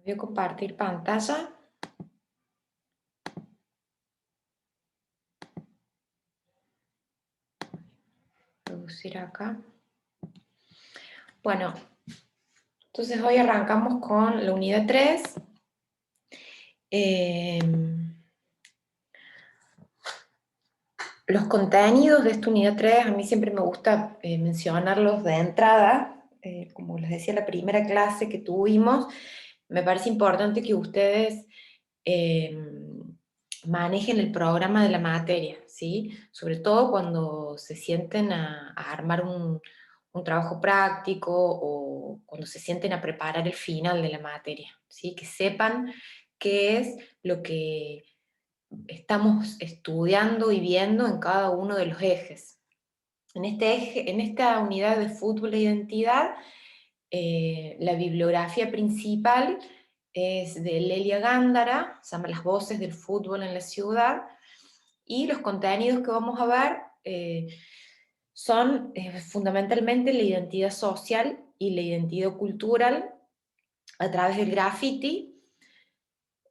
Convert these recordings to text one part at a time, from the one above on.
Voy a compartir pantalla. Producir acá. Bueno, entonces hoy arrancamos con la unidad 3. Los contenidos de esta unidad 3, a mí siempre me gusta mencionarlos de entrada. Como les decía, la primera clase que tuvimos, me parece importante que ustedes manejen el programa de la materia, ¿sí? Sobre todo cuando se sienten a armar un trabajo práctico o cuando se sienten a preparar el final de la materia, ¿sí? Que sepan qué es lo que estamos estudiando y viendo en cada uno de los ejes. En este eje, en esta unidad de fútbol e identidad, la bibliografía principal es de Lelia Gándara, se llama Las voces del fútbol en la ciudad, y los contenidos que vamos a ver son fundamentalmente la identidad social y la identidad cultural a través del graffiti.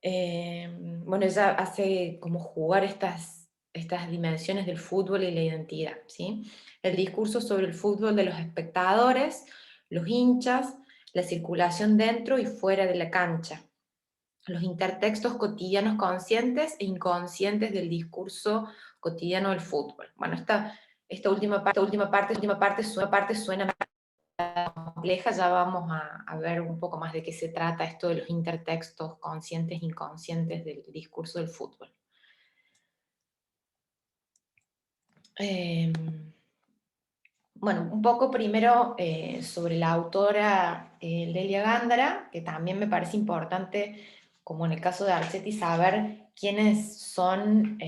Bueno, ella hace como jugar estas dimensiones del fútbol y la identidad, ¿sí? El discurso sobre el fútbol de los espectadores, los hinchas, la circulación dentro y fuera de la cancha, los intertextos cotidianos conscientes e inconscientes del discurso cotidiano del fútbol. Bueno, esta última parte suena compleja, ya vamos a ver un poco más de qué se trata esto de los intertextos conscientes e inconscientes del discurso del fútbol. Bueno, un poco primero sobre la autora Lelia Gándara, que también me parece importante, como en el caso de Archetti, saber quiénes son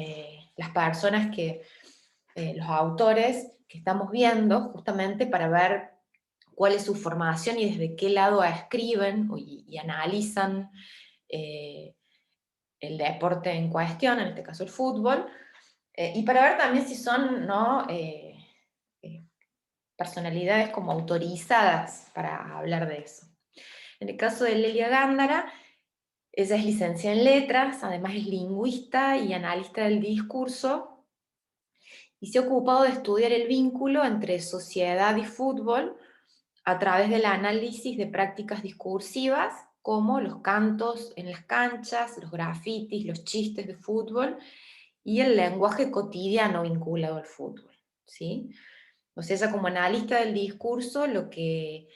las personas los autores que estamos viendo, justamente para ver cuál es su formación y desde qué lado escriben y analizan el deporte en cuestión, en este caso el fútbol, y para ver también si son, ¿no? Personalidades como autorizadas para hablar de eso. En el caso de Lelia Gándara, ella es licenciada en letras, además es lingüista y analista del discurso, y se ha ocupado de estudiar el vínculo entre sociedad y fútbol a través del análisis de prácticas discursivas como los cantos en las canchas, los grafitis, los chistes de fútbol y el lenguaje cotidiano vinculado al fútbol, ¿sí? O sea, ella como analista del discurso, en lo que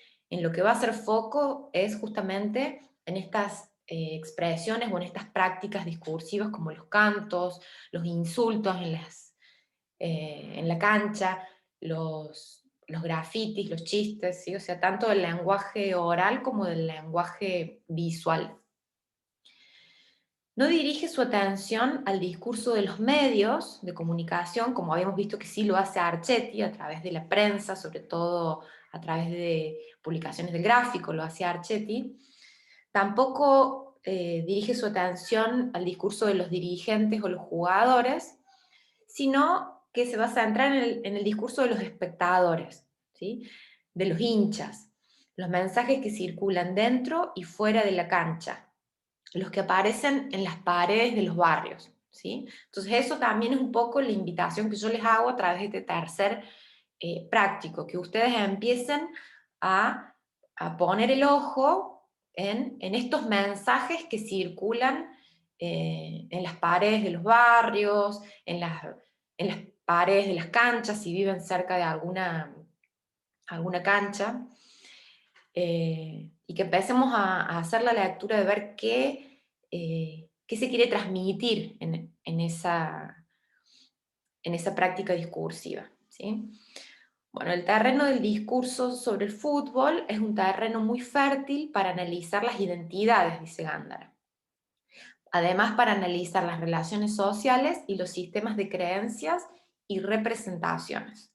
va a hacer foco es justamente en estas expresiones o en estas prácticas discursivas como los cantos, los insultos en la cancha, los grafitis, los chistes, ¿sí? O sea, tanto del lenguaje oral como del lenguaje visual. No dirige su atención al discurso de los medios de comunicación, como habíamos visto que sí lo hace Archetti, a través de la prensa, sobre todo a través de publicaciones del Gráfico, lo hace Archetti. Tampoco dirige su atención al discurso de los dirigentes o los jugadores, sino que se va a centrar en el discurso de los espectadores, ¿sí? De los hinchas, los mensajes que circulan dentro y fuera de la cancha, los que aparecen en las paredes de los barrios, ¿sí? Entonces eso también es un poco la invitación que yo les hago a través de este tercer práctico, que ustedes empiecen a poner el ojo en estos mensajes que circulan en las paredes de los barrios, en las paredes de las canchas, si viven cerca de alguna cancha, y que empecemos a hacer la lectura de ver qué se quiere transmitir en esa práctica discursiva, ¿sí? Bueno, el terreno del discurso sobre el fútbol es un terreno muy fértil para analizar las identidades, dice Gándara. Además, para analizar las relaciones sociales y los sistemas de creencias y representaciones.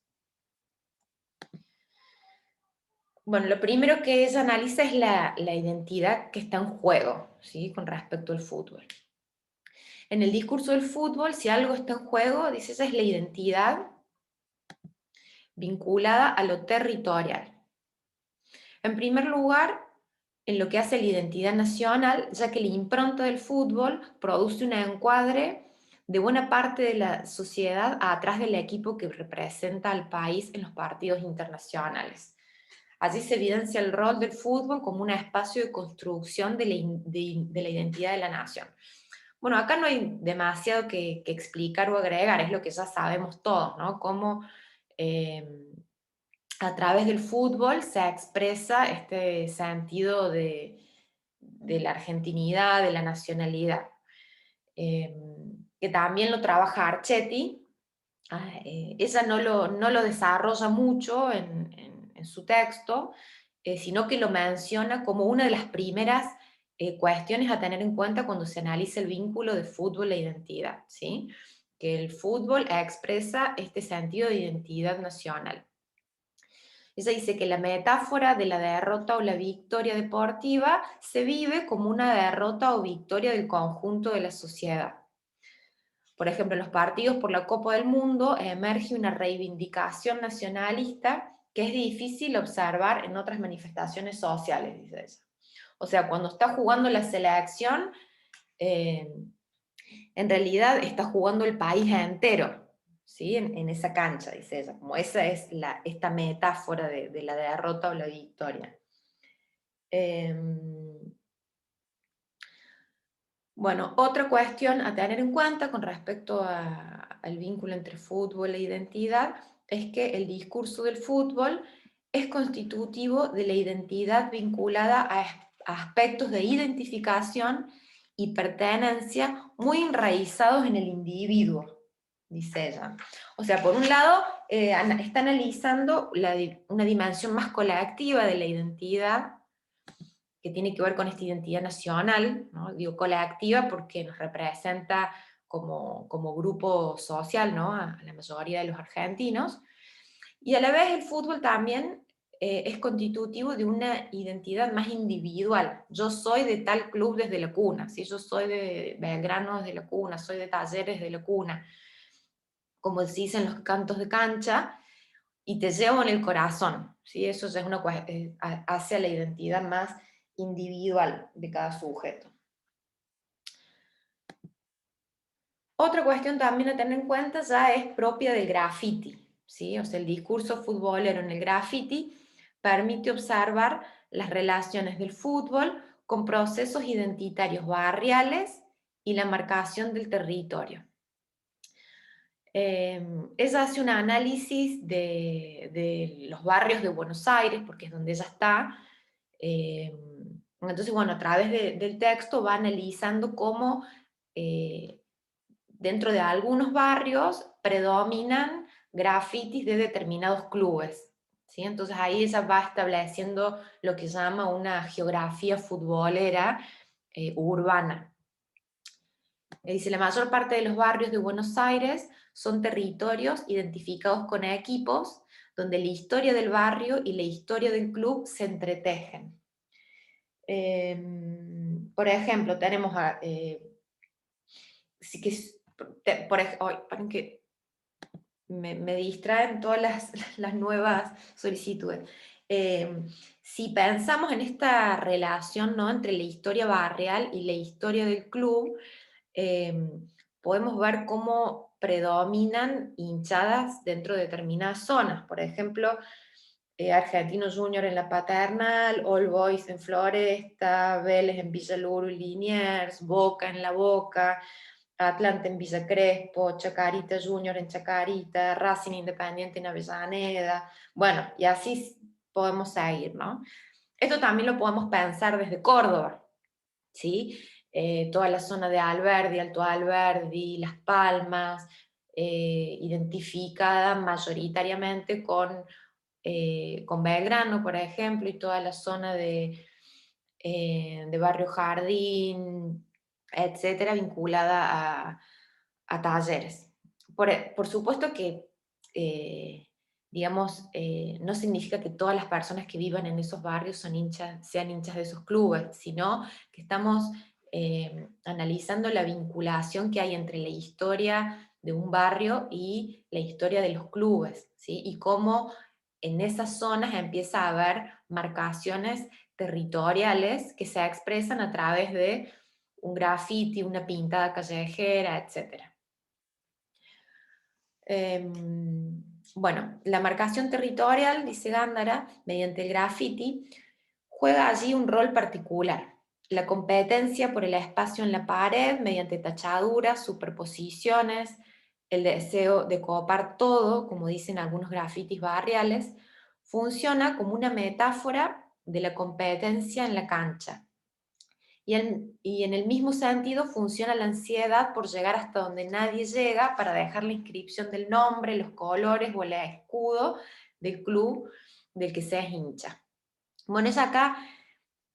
Bueno, lo primero que ella analiza es la identidad que está en juego, ¿sí? Con respecto al fútbol. En el discurso del fútbol, si algo está en juego, dice ella, es la identidad vinculada a lo territorial. En primer lugar, en lo que hace la identidad nacional, ya que la impronta del fútbol produce un encuadre de buena parte de la sociedad atrás del equipo que representa al país en los partidos internacionales. Allí se evidencia el rol del fútbol como un espacio de construcción de la identidad de la nación. Bueno, acá no hay demasiado que explicar o agregar, es lo que ya sabemos todos, ¿no? Cómo eh, a través del fútbol se expresa este sentido de la argentinidad, de la nacionalidad, eh, que también lo trabaja Archetti. Ella no lo desarrolla mucho en su texto, sino que lo menciona como una de las primeras cuestiones a tener en cuenta cuando se analiza el vínculo de fútbol e identidad, ¿sí? Que el fútbol expresa este sentido de identidad nacional. Ella dice que la metáfora de la derrota o la victoria deportiva se vive como una derrota o victoria del conjunto de la sociedad. Por ejemplo, en los partidos por la Copa del Mundo emerge una reivindicación nacionalista que es difícil observar en otras manifestaciones sociales, dice ella. O sea, cuando está jugando la selección, eh, en realidad está jugando el país entero, ¿sí? En esa cancha, dice ella, como esa es esta metáfora de la derrota o la victoria. Bueno, otra cuestión a tener en cuenta con respecto al vínculo entre fútbol e identidad es que el discurso del fútbol es constitutivo de la identidad vinculada a aspectos de identificación y pertenencia muy enraizados en el individuo, dice ella. O sea, por un lado, está analizando una dimensión más colectiva de la identidad, que tiene que ver con esta identidad nacional, ¿no? Digo colectiva porque nos representa como grupo social, ¿no? A la mayoría de los argentinos, y a la vez el fútbol también es constitutivo de una identidad más individual. Yo soy de tal club desde la cuna, ¿sí? Yo soy de Belgrano desde la cuna, soy de Talleres de la cuna, como se dice en los cantos de cancha, y te llevo en el corazón, ¿sí? Eso ya es hacia la identidad más individual de cada sujeto. Otra cuestión también a tener en cuenta ya es propia del graffiti, ¿sí? O sea, el discurso futbolero en el graffiti permite observar las relaciones del fútbol con procesos identitarios barriales y la marcación del territorio. Ella hace un análisis de los barrios de Buenos Aires, porque es donde ella está. Entonces, bueno, a través del texto va analizando cómo dentro de algunos barrios predominan grafitis de determinados clubes, ¿sí? Entonces ahí ella va estableciendo lo que llama una geografía futbolera urbana. Dice, la mayor parte de los barrios de Buenos Aires son territorios identificados con equipos donde la historia del barrio y la historia del club se entretejen. Por ejemplo, tenemos sí que, paren que me distraen todas las nuevas solicitudes. Si pensamos en esta relación, ¿no?, entre la historia barrial y la historia del club, podemos ver cómo predominan hinchadas dentro de determinadas zonas. Por ejemplo, Argentino Junior en la Paternal, All Boys en Floresta, Vélez en Villa Luro y Liniers, Boca en La Boca, Atlanta en Villa Crespo, Chacarita Junior en Chacarita, Racing Independiente en Avellaneda, bueno, y así podemos seguir, ¿no? Esto también lo podemos pensar desde Córdoba, ¿sí? Toda la zona de Alberdi, Alto Alberdi, Las Palmas, identificada mayoritariamente con Belgrano, por ejemplo, y toda la zona de Barrio Jardín, etcétera, vinculada a Talleres. Por supuesto que, digamos, no significa que todas las personas que vivan en esos barrios sean hinchas de esos clubes, sino que estamos analizando la vinculación que hay entre la historia de un barrio y la historia de los clubes, ¿sí? Y cómo en esas zonas empieza a haber marcaciones territoriales que se expresan a través de un graffiti, una pintada callejera, etc. Bueno, la marcación territorial, dice Gándara, mediante el graffiti, juega allí un rol particular. La competencia por el espacio en la pared mediante tachaduras, superposiciones, el deseo de copar todo, como dicen algunos grafitis barriales, funciona como una metáfora de la competencia en la cancha. Y en el mismo sentido funciona la ansiedad por llegar hasta donde nadie llega para dejar la inscripción del nombre, los colores o el escudo del club del que seas hincha. Bueno, ella acá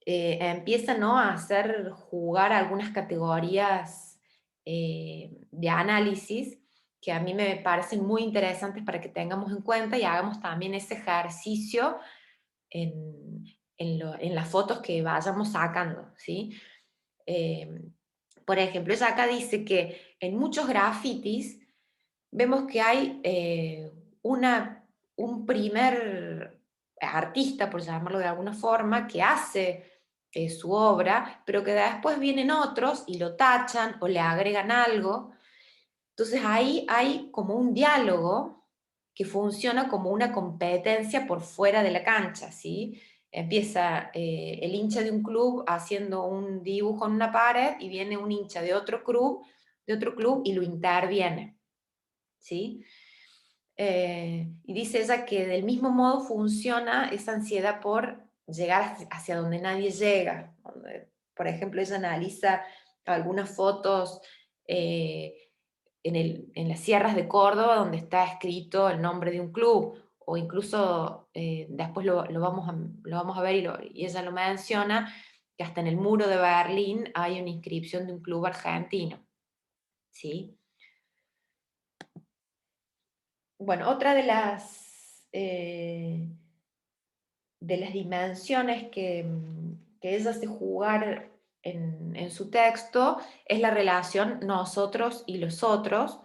empieza, ¿no?, a hacer jugar algunas categorías de análisis que a mí me parecen muy interesantes para que tengamos en cuenta y hagamos también ese ejercicio en las fotos que vayamos sacando, ¿sí? Por ejemplo, ella acá dice que en muchos grafitis vemos que hay un primer artista, por llamarlo de alguna forma, que hace su obra, pero que después vienen otros y lo tachan o le agregan algo. Entonces ahí hay como un diálogo que funciona como una competencia por fuera de la cancha, ¿sí? Empieza el hincha de un club haciendo un dibujo en una pared y viene un hincha de otro club y lo interviene, ¿sí? Y dice ella que del mismo modo funciona esa ansiedad por llegar hacia donde nadie llega. Por ejemplo, ella analiza algunas fotos en las sierras de Córdoba donde está escrito el nombre de un club, o incluso después lo vamos a ver y ella lo menciona, que hasta en el muro de Berlín hay una inscripción de un club argentino, ¿sí? Bueno, otra de las dimensiones que ella hace jugar en su texto es la relación nosotros y los otros,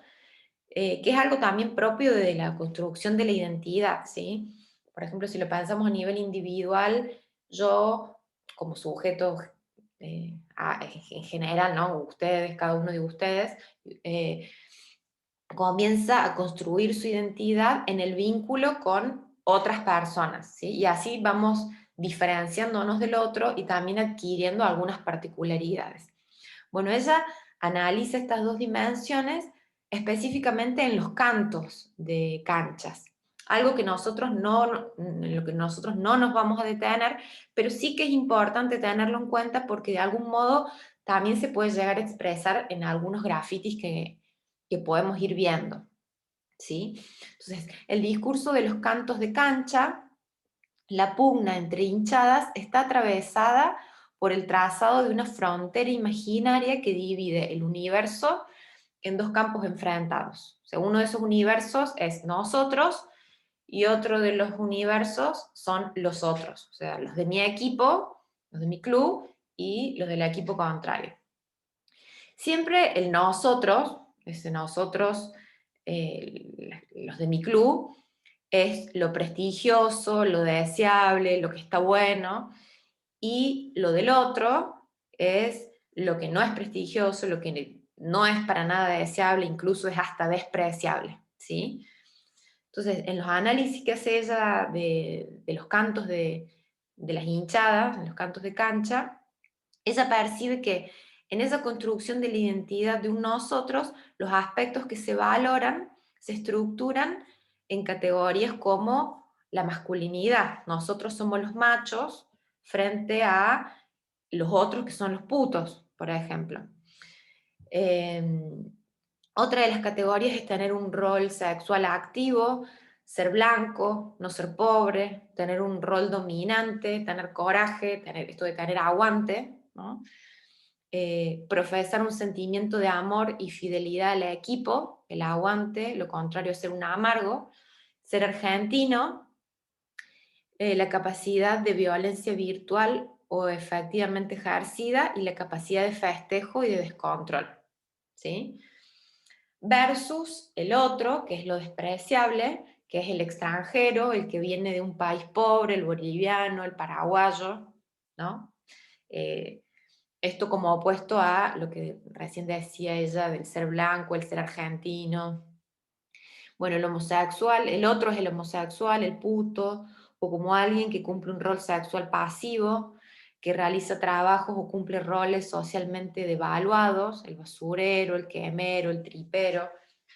que es algo también propio de la construcción de la identidad, ¿sí? Por ejemplo, si lo pensamos a nivel individual, yo como sujeto en general, ¿no? Ustedes, cada uno de ustedes, eh, comienza a construir su identidad en el vínculo con otras personas, ¿sí? Y así vamos diferenciándonos del otro y también adquiriendo algunas particularidades. Bueno, ella analiza estas dos dimensiones específicamente en los cantos de canchas, algo que en lo que nosotros no nos vamos a detener, pero sí que es importante tenerlo en cuenta porque de algún modo también se puede llegar a expresar en algunos grafitis que podemos ir viendo, ¿sí? Entonces, el discurso de los cantos de cancha, la pugna entre hinchadas, está atravesada por el trazado de una frontera imaginaria que divide el universo en dos campos enfrentados. O sea, uno de esos universos es nosotros y otro de los universos son los otros, o sea, los de mi equipo, los de mi club y los del equipo contrario. Siempre el nosotros, ese nosotros, los de mi club, es lo prestigioso, lo deseable, lo que está bueno, y lo del otro es lo que no es prestigioso, lo que no es para nada deseable, incluso es hasta despreciable, ¿sí? Entonces, en los análisis que hace ella de los cantos de las hinchadas, en los cantos de cancha, ella percibe que en esa construcción de la identidad de un nosotros, los aspectos que se valoran se estructuran en categorías como la masculinidad. Nosotros somos los machos frente a los otros que son los putos, por ejemplo. Otra de las categorías es tener un rol sexual activo, ser blanco, no ser pobre, tener un rol dominante, tener coraje, esto de tener aguante, ¿no? Profesar un sentimiento de amor y fidelidad al equipo, el aguante, lo contrario es ser un amargo, ser argentino, la capacidad de violencia virtual o efectivamente ejercida y la capacidad de festejo y de descontrol, ¿sí? Versus el otro, que es lo despreciable, que es el extranjero, el que viene de un país pobre, el boliviano, el paraguayo, ¿no? Esto como opuesto a lo que recién decía ella del ser blanco, el ser argentino. Bueno, el homosexual, el otro es el homosexual, el puto, o como alguien que cumple un rol sexual pasivo, que realiza trabajos o cumple roles socialmente devaluados, el basurero, el quemero, el tripero,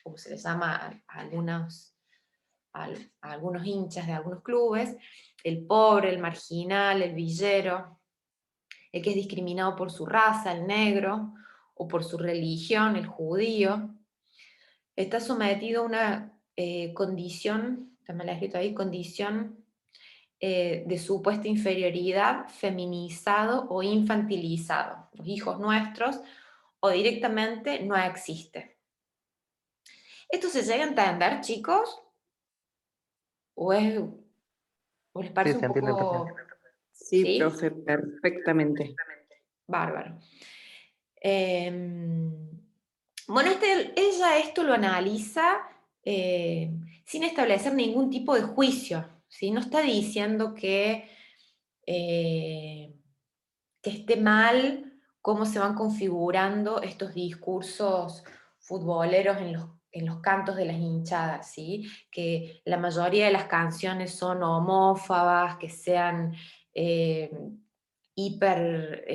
como se les llama a algunos hinchas de algunos clubes, el pobre, el marginal, el villero, el que es discriminado por su raza, el negro, o por su religión, el judío, está sometido a una condición, también la he escrito ahí, condición de supuesta inferioridad, feminizado o infantilizado. Los hijos nuestros o directamente no existe. ¿Esto se llega a entender, chicos? ¿O, o les Sí, parece se un entiende poco... perfectamente. Sí, ¿Sí? profe, perfectamente. Bárbaro. Bueno, ella esto lo analiza sin establecer ningún tipo de juicio, ¿sí? No está diciendo eh, que esté mal cómo se van configurando estos discursos futboleros en los cantos de las hinchadas, ¿sí? Que la mayoría de las canciones son homófobas, que sean eh, hiper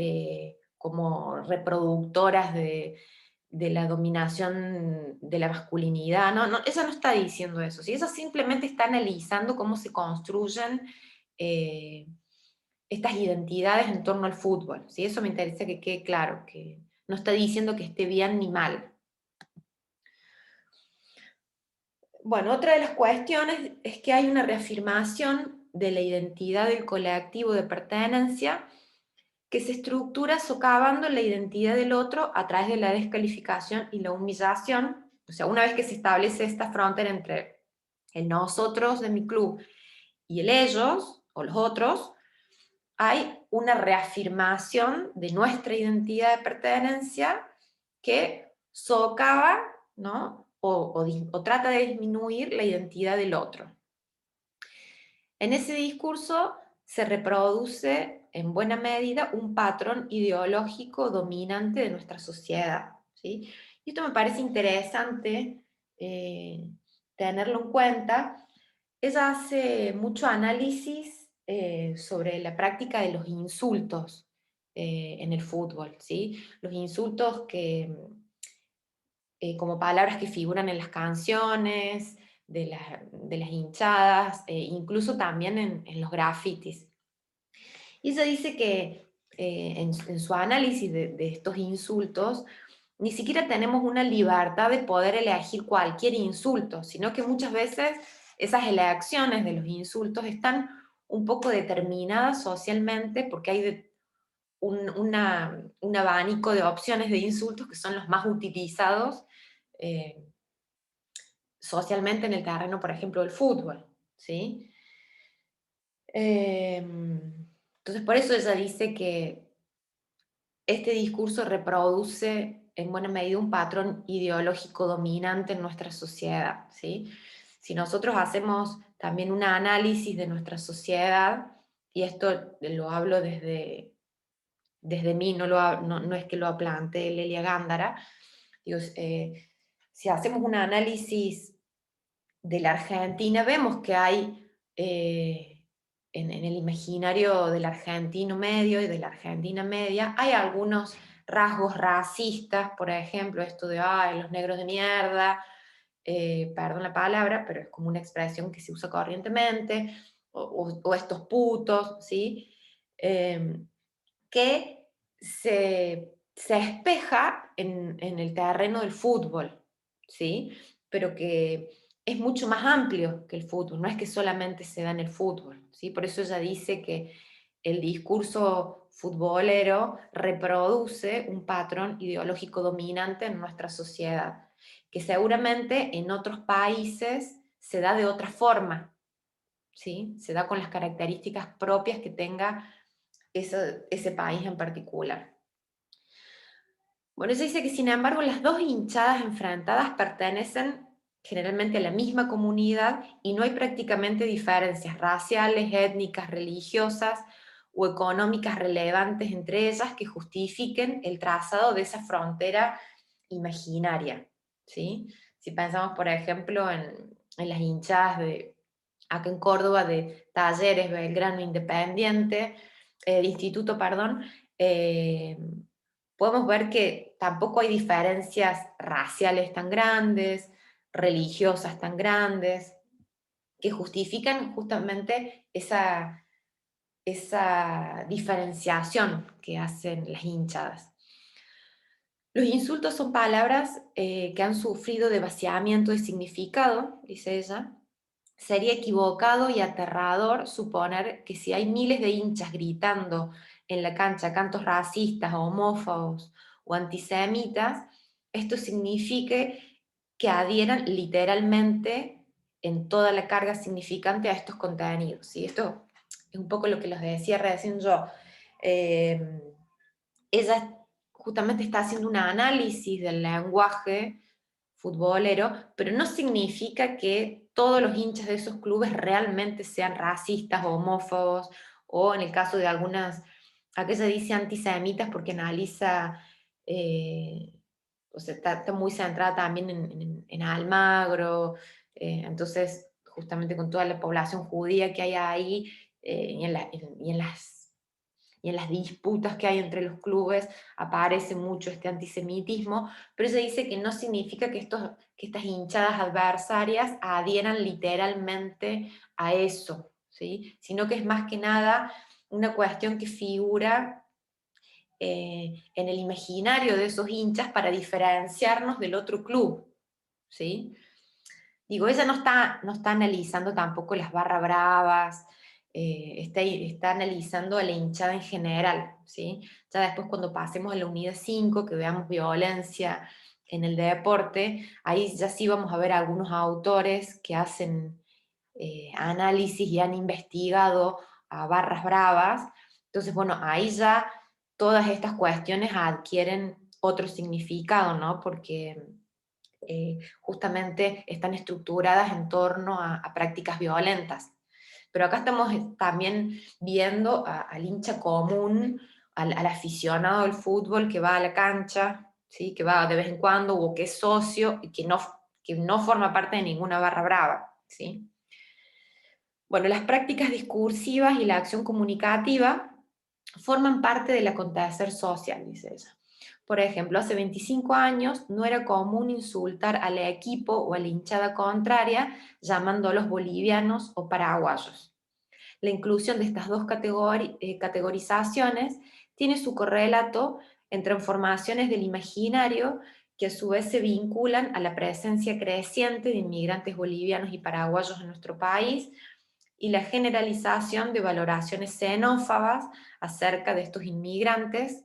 como reproductoras de la dominación de la masculinidad. No, no, ella no está diciendo eso, ¿sí? Ella simplemente está analizando cómo se construyen eh, estas identidades en torno al fútbol, ¿sí? Eso me interesa que quede claro, que no está diciendo que esté bien ni mal. Bueno, otra de las cuestiones es que hay una reafirmación de la identidad del colectivo de pertenencia que se estructura socavando la identidad del otro a través de la descalificación y la humillación. O sea, una vez que se establece esta frontera entre el nosotros de mi club y el ellos o los otros, hay una reafirmación de nuestra identidad de pertenencia que socava, ¿no? O trata de disminuir la identidad del otro. En ese discurso se reproduce en buena medida un patrón ideológico dominante de nuestra sociedad, ¿sí? Y esto me parece interesante tenerlo en cuenta. Ella hace mucho análisis sobre la práctica de los insultos en el fútbol, ¿sí? Los insultos como palabras que figuran en las canciones, de las hinchadas, incluso también en los grafitis. Y ella dice que en su análisis de estos insultos, ni siquiera tenemos una libertad de poder elegir cualquier insulto, sino que muchas veces esas elecciones de los insultos están un poco determinadas socialmente porque hay un abanico de opciones de insultos que son los más utilizados eh, socialmente en el terreno, por ejemplo, del fútbol, ¿sí? Entonces, por eso ella dice que este discurso reproduce en buena medida un patrón ideológico dominante en nuestra sociedad, ¿sí? Si nosotros hacemos también un análisis de nuestra sociedad, y esto lo hablo desde mí, no es que lo plantee Lelia Gándara, digo, si hacemos un análisis de la Argentina, vemos que hay en el imaginario del argentino medio y de la Argentina media, hay algunos rasgos racistas, por ejemplo, esto de, ay, los negros de mierda, perdón la palabra, pero es como una expresión que se usa corrientemente, o estos putos, ¿sí? Que se espeja en el terreno del fútbol, ¿sí? Pero que es mucho más amplio que el fútbol, no es que solamente se da en el fútbol, ¿sí? Por eso ella dice que el discurso futbolero reproduce un patrón ideológico dominante en nuestra sociedad, que seguramente en otros países se da de otra forma, ¿sí? Se da con las características propias que tenga ese país en particular. Bueno, ella dice que sin embargo las dos hinchadas enfrentadas pertenecen generalmente a la misma comunidad y no hay prácticamente diferencias raciales, étnicas, religiosas o económicas relevantes entre ellas que justifiquen el trazado de esa frontera imaginaria, ¿sí? Si pensamos, por ejemplo, en las hinchadas acá en Córdoba, de Talleres, Belgrano, Independiente, de Instituto, perdón, eh, podemos ver que tampoco hay diferencias raciales tan grandes, religiosas tan grandes, que justifican justamente esa diferenciación que hacen las hinchadas. Los insultos son palabras que han sufrido de vaciamiento de significado, dice ella. Sería equivocado y aterrador suponer que si hay miles de hinchas gritando en la cancha cantos racistas, homófobos o antisemitas, esto signifique que adhieran literalmente en toda la carga significante a estos contenidos. ¿Sí? Esto es un poco lo que les decía recién yo. Eh, Ella justamente está haciendo un análisis del lenguaje futbolero, pero no significa que todos los hinchas de esos clubes realmente sean racistas o homófobos, o en el caso de algunas, acá se dice antisemitas porque analiza, o sea, está muy centrada también en Almagro, entonces justamente con toda la población judía que hay ahí, y en las disputas que hay entre los clubes aparece mucho este antisemitismo, pero ella dice que no significa que estas hinchadas adversarias adhieran literalmente a eso, ¿sí? Sino que es más que nada una cuestión que figura en el imaginario de esos hinchas para diferenciarnos del otro club, ¿sí? Digo, ella no está analizando tampoco las barra bravas, está analizando a la hinchada en general, ¿sí? Ya después cuando pasemos a la unidad 5 que veamos violencia en el deporte, ahí ya sí vamos a ver algunos autores que hacen análisis y han investigado a barras bravas. Entonces, bueno, ahí ya todas estas cuestiones adquieren otro significado, ¿no? Porque justamente están estructuradas en torno a prácticas violentas. Pero acá estamos también viendo al hincha común, al aficionado del fútbol que va a la cancha, ¿sí? Que va de vez en cuando o que es socio y que no forma parte de ninguna barra brava. ¿Sí? Bueno, las prácticas discursivas y la acción comunicativa forman parte del acontecer social, dice ella. Por ejemplo, hace 25 años no era común insultar al equipo o a la hinchada contraria llamándolos bolivianos o paraguayos. La inclusión de estas dos categorizaciones tiene su correlato en transformaciones del imaginario que a su vez se vinculan a la presencia creciente de inmigrantes bolivianos y paraguayos en nuestro país y la generalización de valoraciones xenófobas acerca de estos inmigrantes.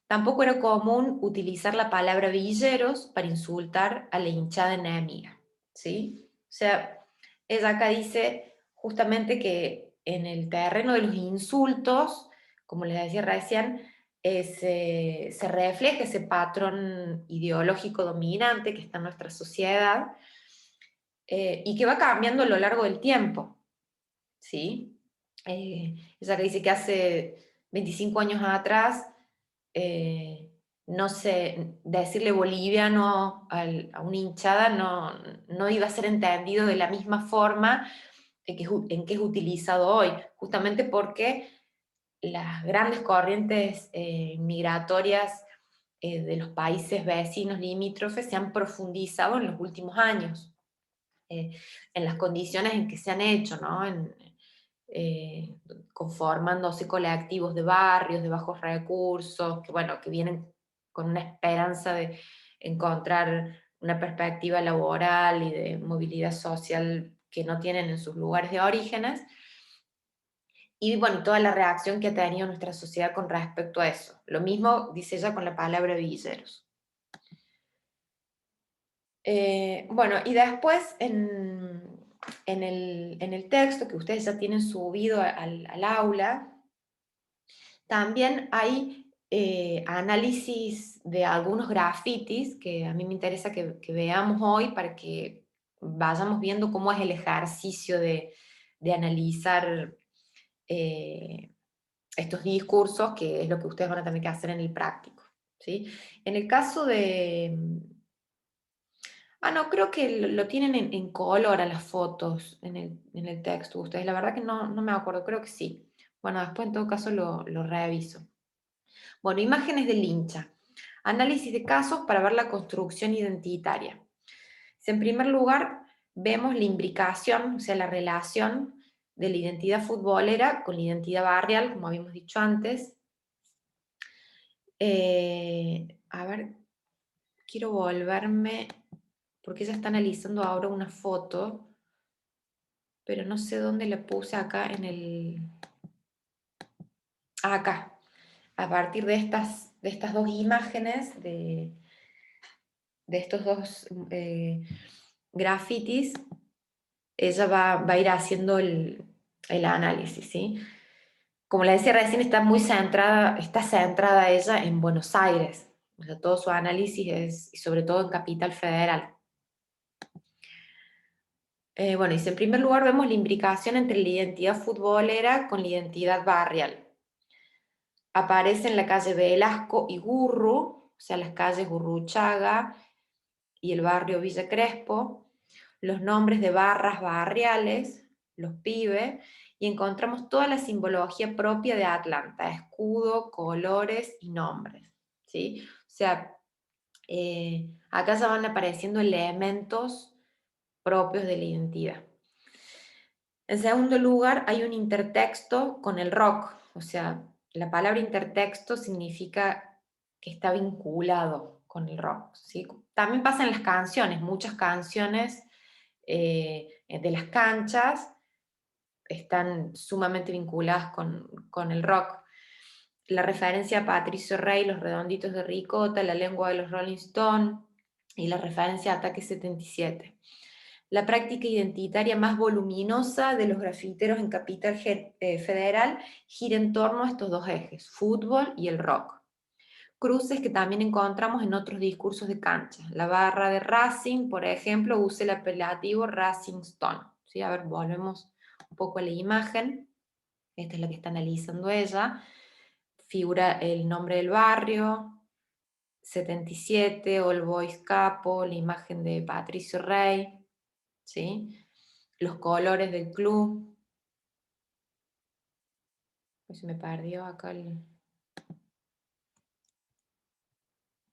Tampoco era común utilizar la palabra villeros para insultar a la hinchada enemiga, ¿sí? O sea, ella acá dice justamente que en el terreno de los insultos, como les decía recién, se refleja ese patrón ideológico dominante que está en nuestra sociedad y que va cambiando a lo largo del tiempo, ¿sí? Ella que dice que hace 25 años atrás, no sé, decirle boliviano a una hinchada no iba a ser entendido de la misma forma en que es utilizado hoy, justamente porque las grandes corrientes migratorias de los países vecinos limítrofes se han profundizado en los últimos años, en las condiciones en que se han hecho, ¿no? Eh, Conformándose colectivos de barrios, de bajos recursos, que bueno, que vienen con una esperanza de encontrar una perspectiva laboral y de movilidad social que no tienen en sus lugares de orígenes, y bueno, toda la reacción que ha tenido nuestra sociedad con respecto a eso. Lo mismo dice ella con la palabra villeros. Bueno, y después en el texto que ustedes ya tienen subido al aula, también hay análisis de algunos grafitis que a mí me interesa que veamos hoy para que vayamos viendo cómo es el ejercicio de analizar estos discursos, que es lo que ustedes van a tener que hacer en el práctico, ¿sí? En el caso de... no, creo que lo tienen en color a las fotos en el texto ustedes. La verdad que no me acuerdo, creo que sí. Bueno, después en todo caso lo reviso. Bueno, imágenes del hincha. Análisis de casos para ver la construcción identitaria. En primer lugar, vemos la imbricación, o sea, la relación de la identidad futbolera con la identidad barrial, como habíamos dicho antes. A ver, quiero volverme, porque ella está analizando ahora una foto, pero no sé dónde la puse acá en el... acá. A partir de estas dos imágenes, de estos dos grafitis, ella va a ir haciendo el análisis, ¿sí? Como le decía recién, está centrada ella en Buenos Aires, o sea, todo su análisis es, y sobre todo en Capital Federal. Bueno, y en primer lugar vemos la imbricación entre la identidad futbolera con la identidad barrial. Aparece en la calle Velasco y Gurru, o sea, las calles Gurruchaga y el barrio Villa Crespo, los nombres de barras barriales, los pibes, y encontramos toda la simbología propia de Atlanta, escudo, colores y nombres, ¿sí? O sea, acá ya van apareciendo elementos propios de la identidad. En segundo lugar, hay un intertexto con el rock, o sea, la palabra intertexto significa que está vinculado con el rock, ¿sí? También pasa en las canciones, muchas canciones de las canchas están sumamente vinculadas con el rock. La referencia a Patricio Rey, Los Redonditos de Ricota, La Lengua de los Rolling Stones y la referencia a Ataque 77. La práctica identitaria más voluminosa de los grafiteros en Capital Federal gira en torno a estos dos ejes, fútbol y el rock. Cruces que también encontramos en otros discursos de cancha. La barra de Racing, por ejemplo, usa el apelativo Racing Stone. ¿Sí? A ver, volvemos un poco a la imagen. Esta es la que está analizando ella. Figura el nombre del barrio, 77, All Boys Capo, la imagen de Patricio Rey, ¿sí? Los colores del club. Pues se me perdió acá el...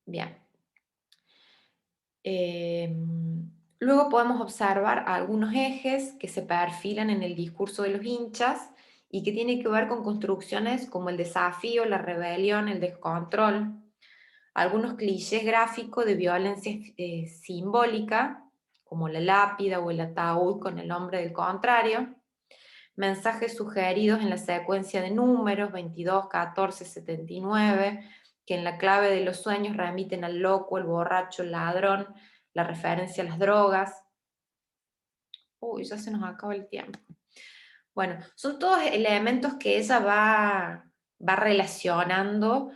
Bien. Luego podemos observar algunos ejes que se perfilan en el discurso de los hinchas y que tienen que ver con construcciones como el desafío, la rebelión, el descontrol, algunos clichés gráficos de violencia simbólica, como la lápida o el ataúd con el nombre del contrario, mensajes sugeridos en la secuencia de números 22, 14, 79, que en la clave de los sueños remiten al loco, el borracho, el ladrón, la referencia a las drogas. Uy, ya se nos acaba el tiempo. Bueno, son todos elementos que ella va relacionando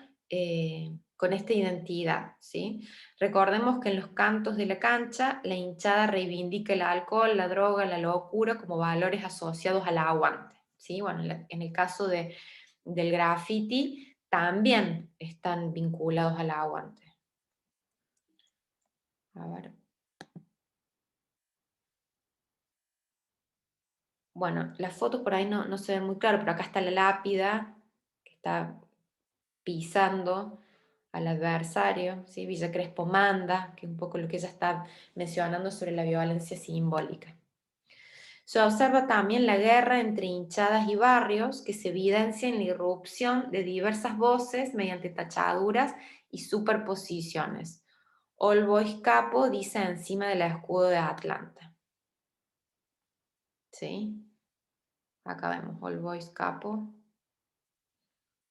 con esta identidad, ¿sí? Recordemos que en los cantos de la cancha, la hinchada reivindica el alcohol, la droga, la locura como valores asociados al aguante, ¿sí? Bueno, en el caso del graffiti, también están vinculados al aguante. A ver. Bueno, las fotos por ahí no se ven muy claro, pero acá está la lápida, que está pisando al adversario, ¿sí? Villa Crespo manda, que es un poco lo que ella está mencionando sobre la violencia simbólica. Se observa también la guerra entre hinchadas y barrios, que se evidencia en la irrupción de diversas voces mediante tachaduras y superposiciones. All Boys Capo dice encima del escudo de Atlanta. ¿Sí? Acá vemos All Boys Capo,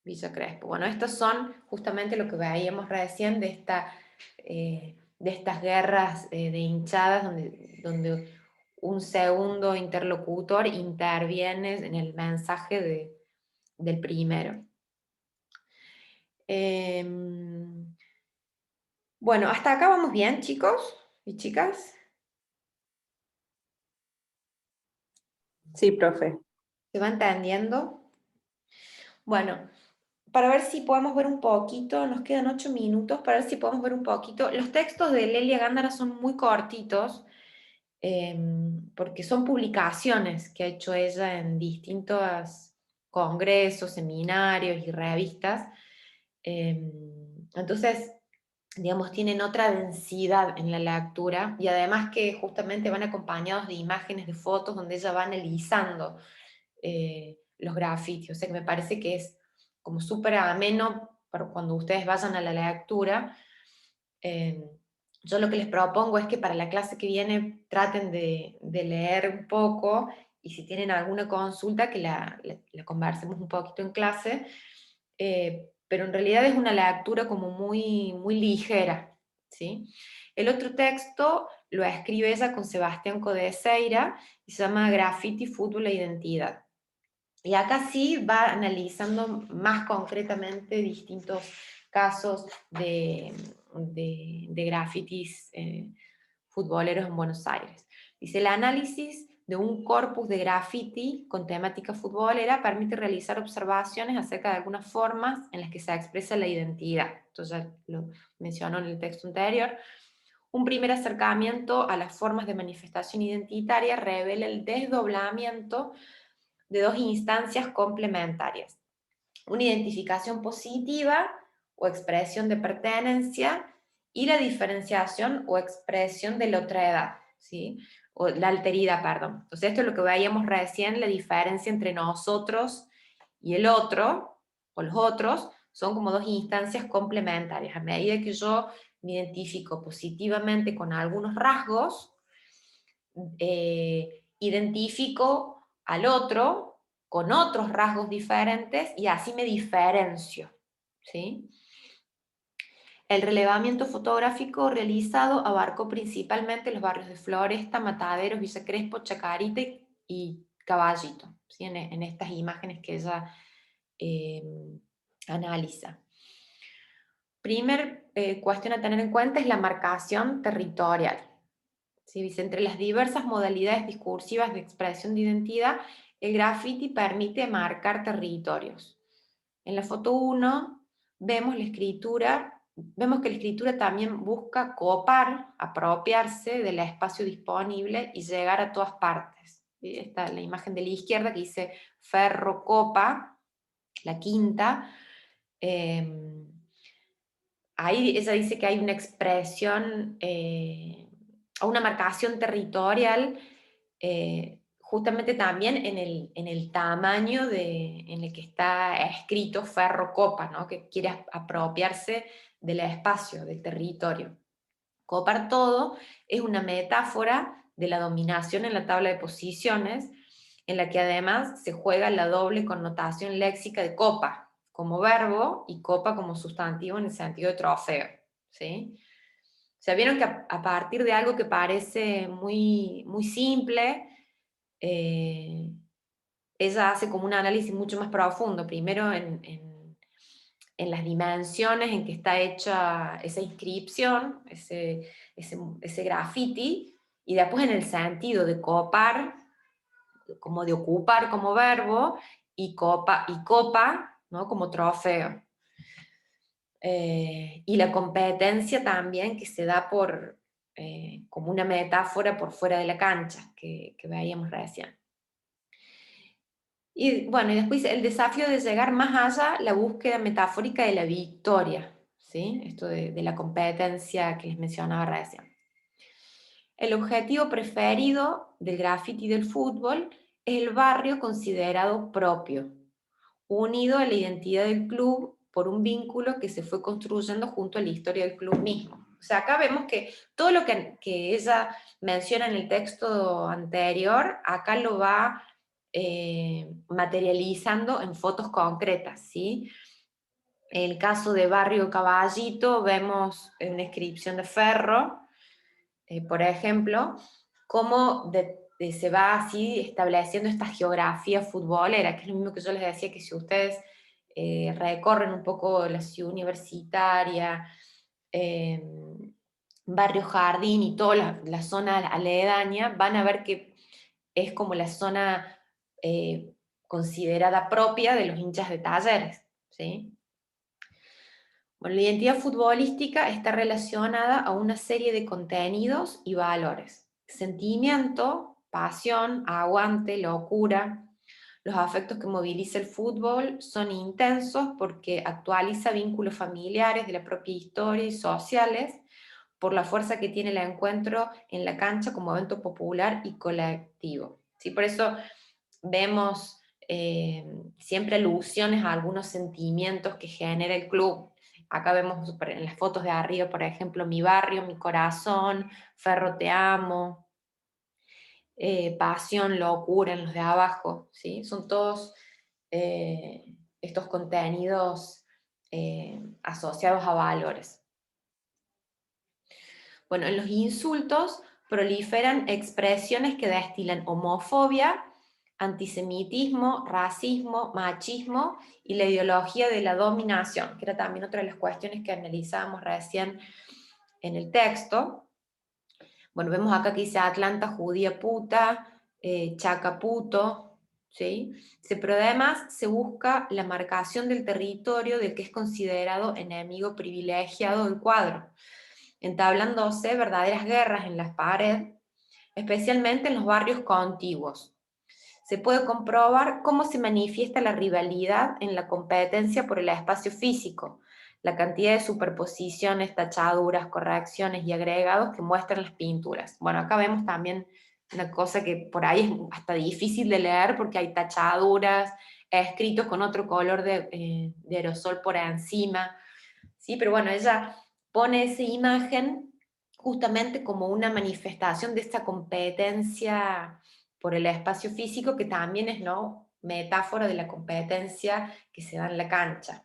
Villa Crespo. Bueno, estos son justamente lo que veíamos recién de estas guerras de hinchadas donde un segundo interlocutor interviene en el mensaje del primero. Bueno, hasta acá vamos bien, chicos y chicas. Sí, profe. ¿Se va entendiendo? Bueno, para ver si podemos ver un poquito, nos quedan 8 minutos, para ver si podemos ver un poquito. Los textos de Lelia Gándara son muy cortitos, porque son publicaciones que ha hecho ella en distintos congresos, seminarios y revistas. Entonces, digamos, tienen otra densidad en la lectura y además que justamente van acompañados de imágenes, de fotos, donde ella va analizando los grafitis. O sea que me parece que es como súper ameno para cuando ustedes vayan a la lectura. Eh, yo lo que les propongo es que para la clase que viene traten de leer un poco y si tienen alguna consulta que la conversemos un poquito en clase, pero en realidad es una lectura como muy, muy ligera, ¿sí? El otro texto lo escribe ella con Sebastián Codeseira y se llama Graffiti, Fútbol e Identidad. Y acá sí va analizando más concretamente distintos casos de grafitis futboleros en Buenos Aires. Dice, el análisis de un corpus de graffiti con temática futbolera permite realizar observaciones acerca de algunas formas en las que se expresa la identidad. Esto ya lo mencionó en el texto anterior. Un primer acercamiento a las formas de manifestación identitaria revela el desdoblamiento de dos instancias complementarias. Una identificación positiva o expresión de pertenencia y la diferenciación o expresión de la otra edad, ¿sí? O la alteridad, perdón. Entonces esto es lo que veíamos recién, la diferencia entre nosotros y el otro, o los otros, son como dos instancias complementarias. A medida que yo me identifico positivamente con algunos rasgos, identifico al otro con otros rasgos diferentes y así me diferencio, ¿sí? El relevamiento fotográfico realizado abarcó principalmente los barrios de Floresta, Mataderos, Villa Crespo, Chacarita y Caballito, ¿sí? En estas imágenes que ella eh, analiza. Primer cuestión a tener en cuenta es la marcación territorial. ¿Sí? Dice, entre las diversas modalidades discursivas de expresión de identidad, el graffiti permite marcar territorios. En la foto 1 vemos que la escritura también busca copar, apropiarse del espacio disponible y llegar a todas partes. ¿Sí? Esta es la imagen de la izquierda que dice ferro copa, la quinta. Ahí ella dice que hay una expresión o una marcación territorial justamente también en el tamaño en el que está escrito ferro copa, ¿no? Que quiere apropiarse del espacio, del territorio. Copar todo es una metáfora de la dominación en la tabla de posiciones, en la que además se juega la doble connotación léxica de copa como verbo y copa como sustantivo en el sentido de trofeo, ¿sí? O sea, vieron que a partir de algo que parece muy, muy simple, eh, ella hace como un análisis mucho más profundo, primero en las dimensiones en que está hecha esa inscripción, ese graffiti, y después en el sentido de copar, como de ocupar como verbo, y copa, ¿no? Como trofeo. Y la competencia también que se da como una metáfora por fuera de la cancha, que veíamos recién. Y bueno, y después el desafío de llegar más allá, la búsqueda metafórica de la victoria, ¿sí? Esto de la competencia que les mencionaba recién. El objetivo preferido del graffiti del fútbol es el barrio considerado propio, unido a la identidad del club por un vínculo que se fue construyendo junto a la historia del club mismo. O sea, acá vemos que todo lo que ella menciona en el texto anterior, acá lo va materializando en fotos concretas, ¿sí? En el caso de Barrio Caballito vemos una inscripción de ferro, por ejemplo, cómo se va así estableciendo esta geografía futbolera, que es lo mismo que yo les decía, que si ustedes recorren un poco la ciudad universitaria, Barrio Jardín y toda la zona aledaña, van a ver que es como la zona considerada propia de los hinchas de Talleres, ¿sí? Bueno, la identidad futbolística está relacionada a una serie de contenidos y valores. Sentimiento, pasión, aguante, locura. Los afectos que moviliza el fútbol son intensos porque actualiza vínculos familiares de la propia historia y sociales por la fuerza que tiene el encuentro en la cancha como evento popular y colectivo. ¿Sí? Por eso vemos siempre alusiones a algunos sentimientos que genera el club. Acá vemos en las fotos de arriba, por ejemplo, mi barrio, mi corazón, Ferro te amo, pasión, locura en los de abajo, ¿sí? Son todos estos contenidos asociados a valores. Bueno, en los insultos proliferan expresiones que destilan homofobia, antisemitismo, racismo, machismo y la ideología de la dominación, que era también otra de las cuestiones que analizábamos recién en el texto. Bueno, vemos acá que dice Atlanta judía puta, Chaca puto, ¿sí? Pero además se busca la marcación del territorio del que es considerado enemigo privilegiado del cuadro, entablándose verdaderas guerras en las paredes, especialmente en los barrios contiguos. Se puede comprobar cómo se manifiesta la rivalidad en la competencia por el espacio físico, la cantidad de superposiciones, tachaduras, correcciones y agregados que muestran las pinturas. Bueno, acá vemos también una cosa que por ahí es hasta difícil de leer porque hay tachaduras, escritos con otro color de aerosol por encima, ¿sí? Pero bueno, ella pone esa imagen justamente como una manifestación de esta competencia por el espacio físico que también es, ¿no?, metáfora de la competencia que se da en la cancha.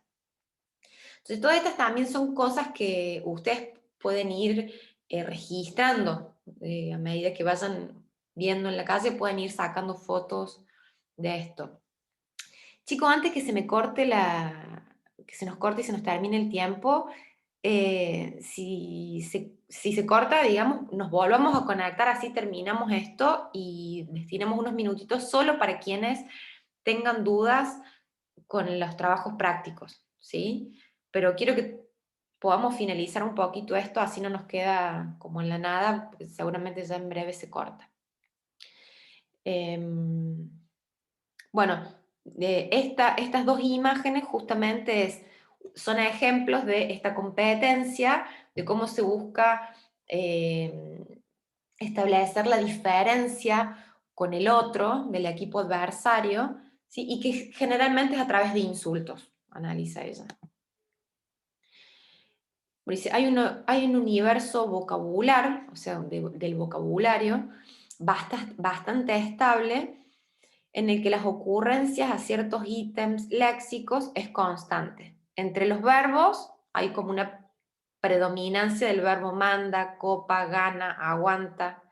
Entonces, todas estas también son cosas que ustedes pueden ir registrando a medida que vayan viendo en la calle, pueden ir sacando fotos de esto. Chicos, antes que se me corte que se nos corte y se nos termine el tiempo, si se corta, digamos, nos volvamos a conectar, así terminamos esto y destinamos unos minutitos solo para quienes tengan dudas con los trabajos prácticos, ¿sí? Pero quiero que podamos finalizar un poquito esto, así no nos queda como en la nada, porque seguramente ya en breve se corta. Bueno, estas dos imágenes justamente son ejemplos de esta competencia, de cómo se busca establecer la diferencia con el otro, del equipo adversario, ¿sí? Y que generalmente es a través de insultos, analiza ella. Dice, hay un universo vocabular, o sea, del vocabulario, bastante estable, en el que las ocurrencias a ciertos ítems léxicos es constante. Entre los verbos hay como una predominancia del verbo manda, copa, gana, aguanta,